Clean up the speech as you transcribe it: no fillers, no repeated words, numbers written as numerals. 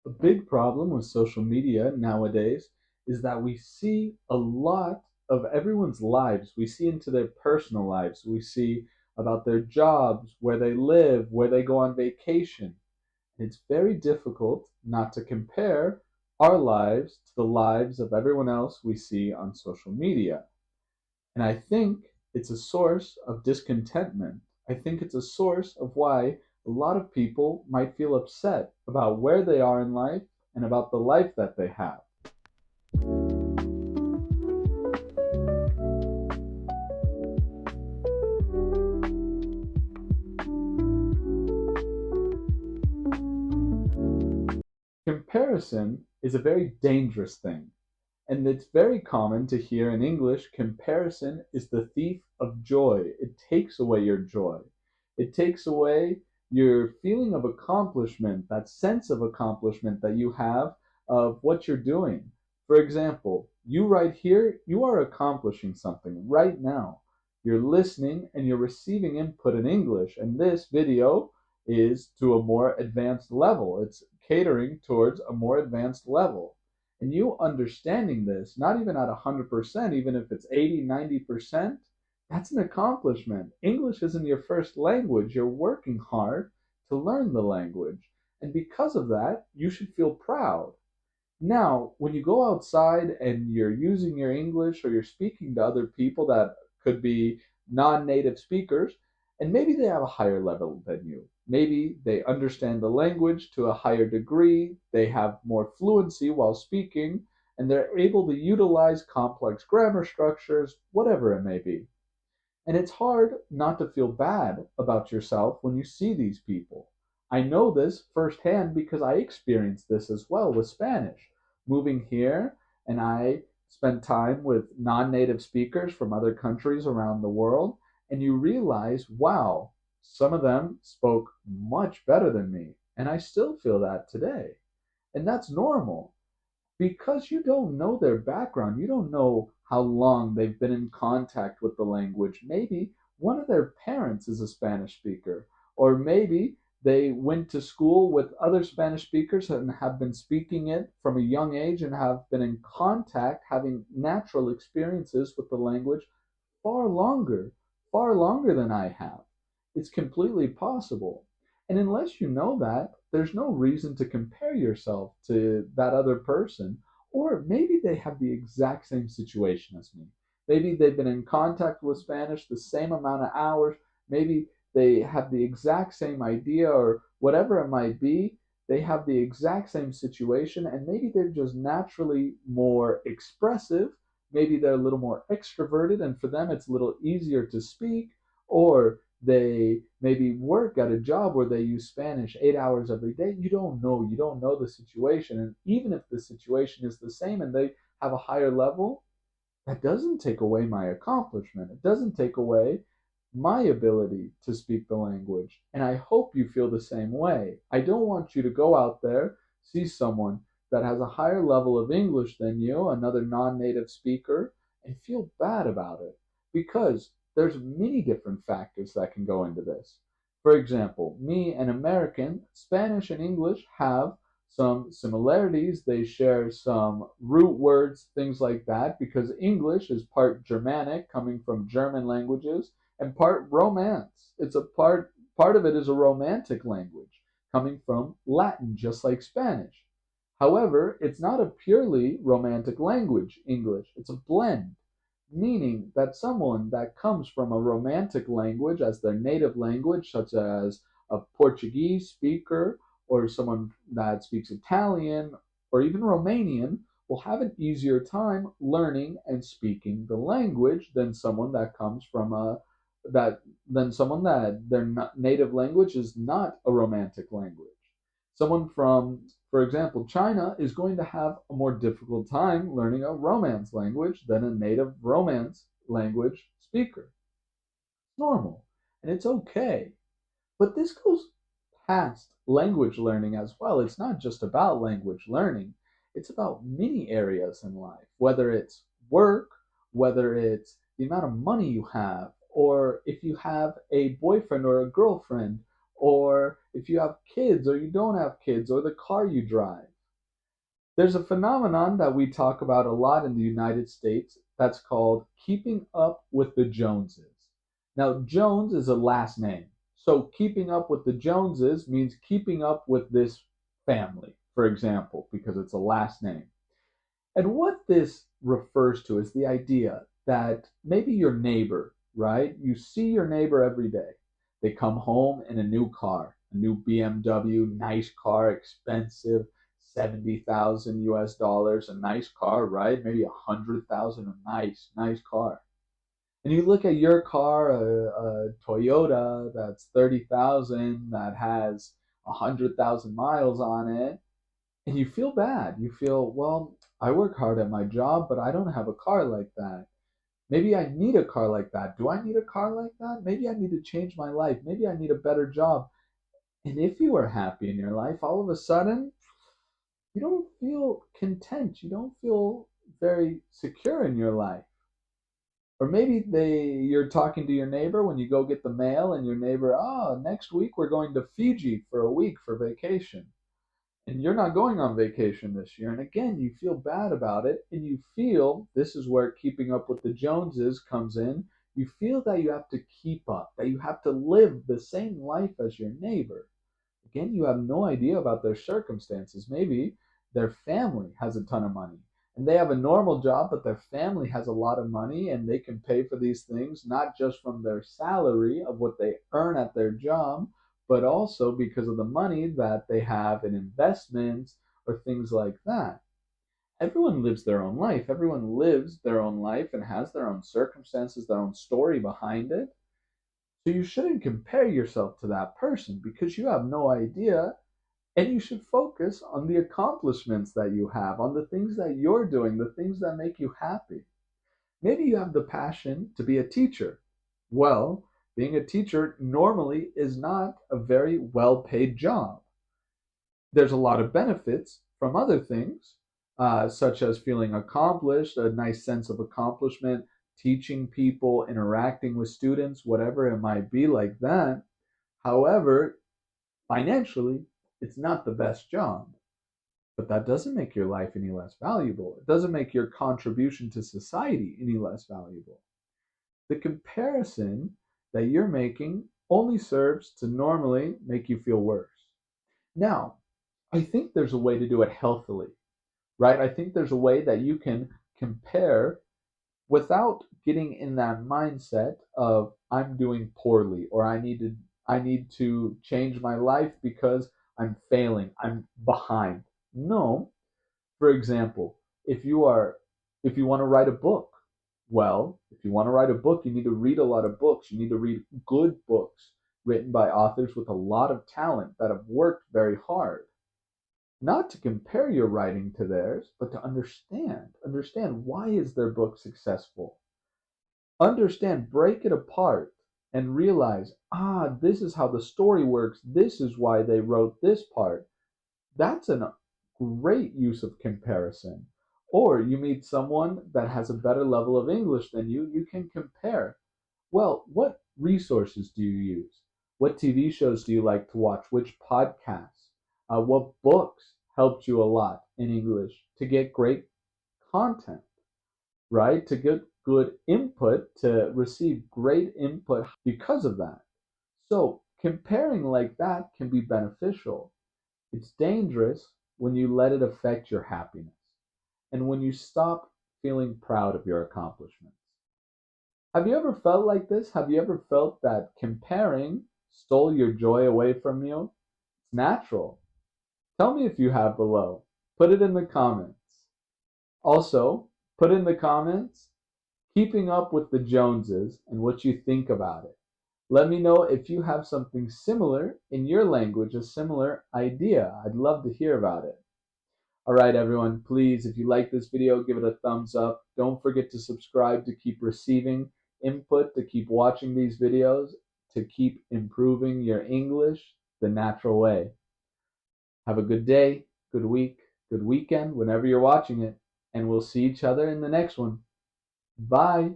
A big problem with social media nowadays is that we see a lot of everyone's lives. We see into their personal lives. We see about their jobs, where they live, where they go on vacation. It's very difficult not to compare our lives to the lives of everyone else we see on social media. And I think it's a source of discontentment. I think it's a source of why a lot of people might feel upset about where they are in life and about the life that they have. Comparison is a very dangerous thing. And it's very common to hear in English comparison is the thief of joy. It takes away your joy. It takes away your feeling of accomplishment, that sense of accomplishment that you have of what you're doing. For example, you right here, you are accomplishing something right now. You're listening and you're receiving input in English, and this video is to a more advanced level. It's catering towards a more advanced level. And you understanding this, not even at 100%, even if it's 80, 90%, that's an accomplishment. English isn't your first language. You're working hard to learn the language. And because of that, you should feel proud. Now, when you go outside and you're using your English or you're speaking to other people that could be non native speakers, and maybe they have a higher level than you. Maybe they understand the language to a higher degree, they have more fluency while speaking, and they're able to utilize complex grammar structures, whatever it may be. And it's hard not to feel bad about yourself when you see these people. I know this firsthand because I experienced this as well with Spanish. Moving here, and I spent time with non native speakers from other countries around the world, and you realize, wow, some of them spoke much better than me. And I still feel that today. And that's normal because you don't know their background. You don't know how long they've been in contact with the language. Maybe one of their parents is a Spanish speaker, or maybe they went to school with other Spanish speakers and have been speaking it from a young age and have been in contact, having natural experiences with the language far longer than I have. It's completely possible. And unless you know that, there's no reason to compare yourself to that other person. Or maybe they have the exact same situation as me. Maybe they've been in contact with Spanish the same amount of hours. Maybe they have the exact same idea or whatever it might be. They have the exact same situation, and maybe they're just naturally more expressive. Maybe they're a little more extroverted, and for them it's a little easier to speak, or they maybe work at a job where they use Spanish 8 hours every day. You don't know. You don't know the situation. And even if the situation is the same and they have a higher level, that doesn't take away my accomplishment. It doesn't take away my ability to speak the language. And I hope you feel the same way. I don't want you to go out there, see someone that has a higher level of English than you, another non native speaker, and feel bad about it. Because there's many different factors that can go into this. For example, me, an American, Spanish and English have some similarities. They share some root words, things like that, because English is part Germanic, coming from German languages, and part Romance. It's a part of it is a Romantic language, coming from Latin, just like Spanish. However, it's not a purely Romantic language, English. It's a blend, meaning that someone that comes from a Romantic language as their native language, such as a Portuguese speaker or someone that speaks Italian or even Romanian, will have an easier time learning and speaking the language than someone that comes from a that than someone that their native language is not a Romantic language. Someone from, for example, China is going to have a more difficult time learning a Romance language than a native Romance language speaker. It's normal, and it's okay. But this goes past language learning as well. It's not just about language learning, it's about many areas in life, whether it's work, whether it's the amount of money you have, or if you have a boyfriend or a girlfriend, or if you have kids or you don't have kids, or the car you drive. There's a phenomenon that we talk about a lot in the United States that's called keeping up with the Joneses. Now, Jones is a last name. So, keeping up with the Joneses means keeping up with this family, for example, because it's a last name. And what this refers to is the idea that maybe your neighbor, right? You see your neighbor every day. They come home in a new car, a new BMW, nice car, expensive, 70,000 US dollars, a nice car, right? Maybe 100,000, a nice car. And you look at your car, a Toyota that's 30,000, that has 100,000 miles on it, and you feel bad. You feel, well, I work hard at my job, but I don't have a car like that. Maybe I need a car like that. Do I need a car like that? Maybe I need to change my life. Maybe I need a better job. And if you are happy in your life, all of a sudden, you don't feel content. You don't feel very secure in your life. Or maybe you're talking to your neighbor when you go get the mail, and your neighbor, oh, next week we're going to Fiji for a week for vacation, and you're not going on vacation this year. And again, you feel bad about it, and you feel this is where keeping up with the Joneses comes in. You feel that you have to keep up, that you have to live the same life as your neighbor. Again, you have no idea about their circumstances. Maybe their family has a ton of money and they have a normal job, but their family has a lot of money and they can pay for these things not just from their salary of what they earn at their job, but also because of the money that they have in investments or things like that. Everyone lives their own life. Everyone lives their own life and has their own circumstances, their own story behind it. So you shouldn't compare yourself to that person because you have no idea, and you should focus on the accomplishments that you have, on the things that you're doing, the things that make you happy. Maybe you have the passion to be a teacher. Well, being a teacher normally is not a very well paid job. There's a lot of benefits from other things, such as feeling accomplished, a nice sense of accomplishment, teaching people, interacting with students, whatever it might be like that. However, financially, it's not the best job. But that doesn't make your life any less valuable. It doesn't make your contribution to society any less valuable. The comparison that you're making only serves to normally make you feel worse. Now, I think there's a way to do it healthily, right? I think there's a way that you can compare without getting in that mindset of I'm doing poorly or I need to change my life because I'm failing, I'm behind. No. For example, if you are if you want to write a book, well, if you want to write a book, you need to read a lot of books. You need to read good books written by authors with a lot of talent that have worked very hard. Not to compare your writing to theirs, but to understand why is their book successful. Understand, break it apart and realize, this is how the story works. This is why they wrote this part. That's a great use of comparison. Or you meet someone that has a better level of English than you can compare. Well, what resources do you use? What TV shows do you like to watch? Which podcasts? What books helped you a lot in English to get great content, right? To get good input, to receive great input because of that. So, comparing like that can be beneficial. It's dangerous when you let it affect your happiness and when you stop feeling proud of your accomplishments. Have you ever felt like this? Have you ever felt that comparing stole your joy away from you? It's natural. Tell me if you have below. Put it in the comments. Also, put in the comments keeping up with the Joneses and what you think about it. Let me know if you have something similar in your language, a similar idea. I'd love to hear about it. All right, everyone, please, if you like this video, give it a thumbs up. Don't forget to subscribe to keep receiving input, to keep watching these videos, to keep improving your English the natural way. Have a good day, good week, good weekend, whenever you're watching it, and we'll see each other in the next one. Bye.